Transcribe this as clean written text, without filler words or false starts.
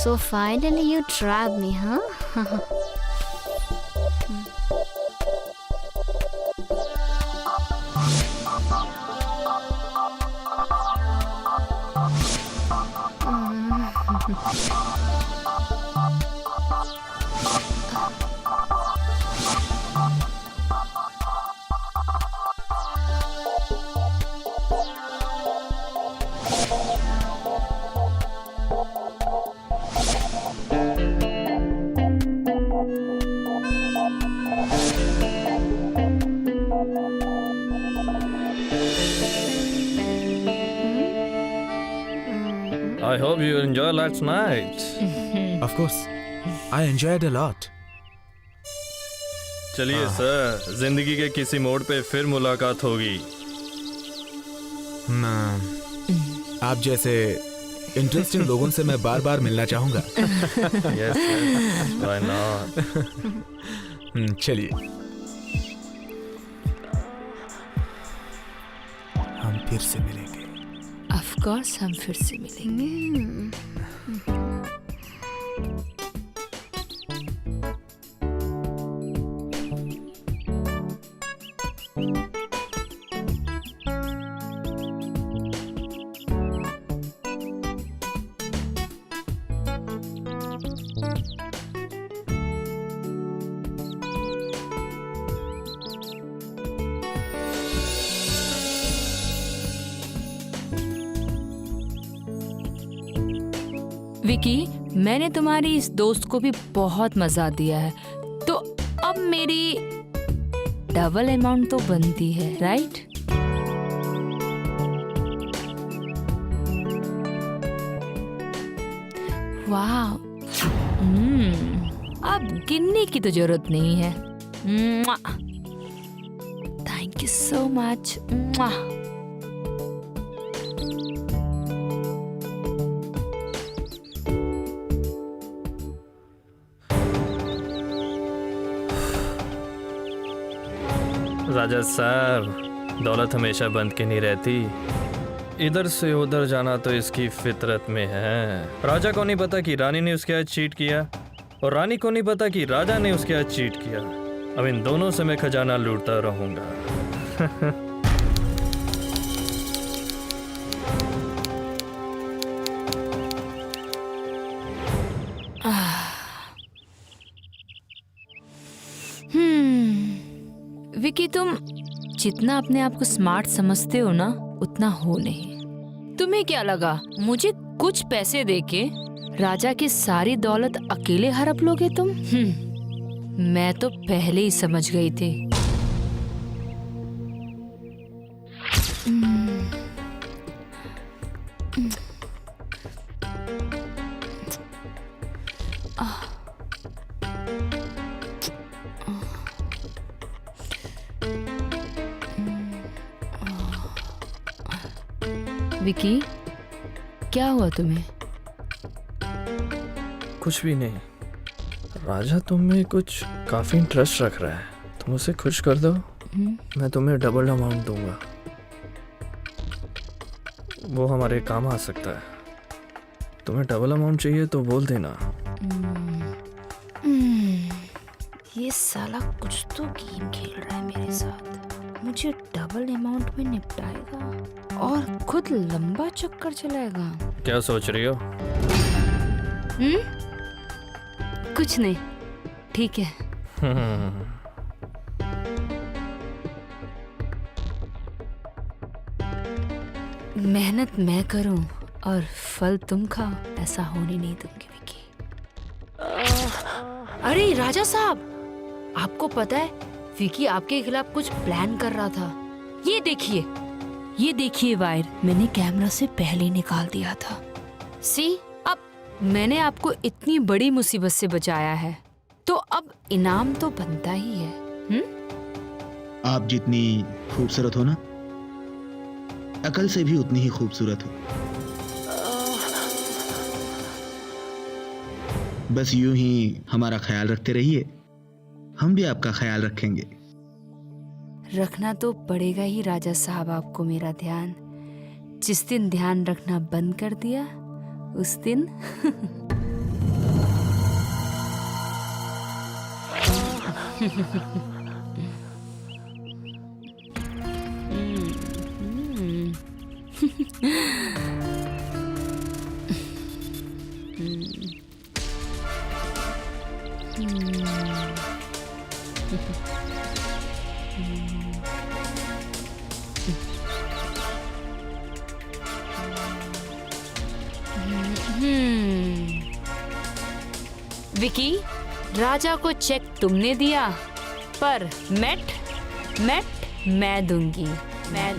So finally you trapped me, huh? I hope you enjoy last night. Of course, I enjoyed a lot. चलिए sir, जिंदगी के किसी मोड़ पे फिर मुलाकात होगी। आप जैसे इंटरेस्टिंग लोगों से मैं बार बार मिलना चाहूंगा। Yes, yes. Why not? चलिए, हम फिर से मिलेंगे। ऑफ कोर्स हम फिर से मिलेंगे। विकी, मैंने तुम्हारी इस दोस्त को भी बहुत मजा दिया है, तो अब मेरी डबल अमाउंट तो बनती है, राइट? वाह, अब गिनने की तो जरूरत नहीं है। Thank you so much. राजा साहब, दौलत हमेशा बंद की नहीं रहती। इधर से उधर जाना तो इसकी फितरत में है। राजा को नहीं पता कि रानी ने उसके साथ चीट किया, और रानी को नहीं पता कि राजा ने उसके साथ चीट किया। अब इन दोनों से मैं खजाना लूटता रहूंगा। विकी, तुम जितना अपने आप को स्मार्ट समझते हो ना, उतना हो नहीं। तुम्हें क्या लगा मुझे कुछ पैसे देके राजा की सारी दौलत अकेले हड़प लोगे तुम? मैं तो पहले ही समझ गई थी। विकी, क्या हुआ तुम्हें? कुछ भी नहीं। राजा तुम में कुछ काफी इंटरेस्ट रख रहा है। तुम उसे खुश कर दो, मैं तुम्हें डबल अमाउंट दूंगा। वो हमारे काम आ सकता है। तुम्हें डबल अमाउंट चाहिए तो बोल देना। ये साला कुछ तो गेम खेल रहा है मेरे साथ। मुझे डबल अमाउंट में निपटाएगा और खुद लंबा चक्कर चलाएगा। क्या सोच रही हो? कुछ नहीं, ठीक है। मेहनत मैं करूं और फल तुम खाओ, ऐसा होने नहीं दूंगी विकी। अरे राजा साहब, आपको पता है विकी आपके खिलाफ कुछ प्लान कर रहा था। ये देखिए वायर, मैंने कैमरा से पहले निकाल दिया था। सी, अब मैंने आपको इतनी बड़ी मुसीबत से बचाया है, तो अब इनाम तो बनता ही है। आप जितनी खूबसूरत हो ना, अकल से भी उतनी ही खूबसूरत हो। बस यूं ही हमारा ख्याल रखते रहिए, हम भी आपका ख्याल रखेंगे। रखना तो पड़ेगा ही राजा साहब आपको मेरा ध्यान। जिस दिन ध्यान रखना बंद कर दिया, उस दिन विकी, राजा को चेक तुमने दिया, पर मैट मैं दूंगी। मैं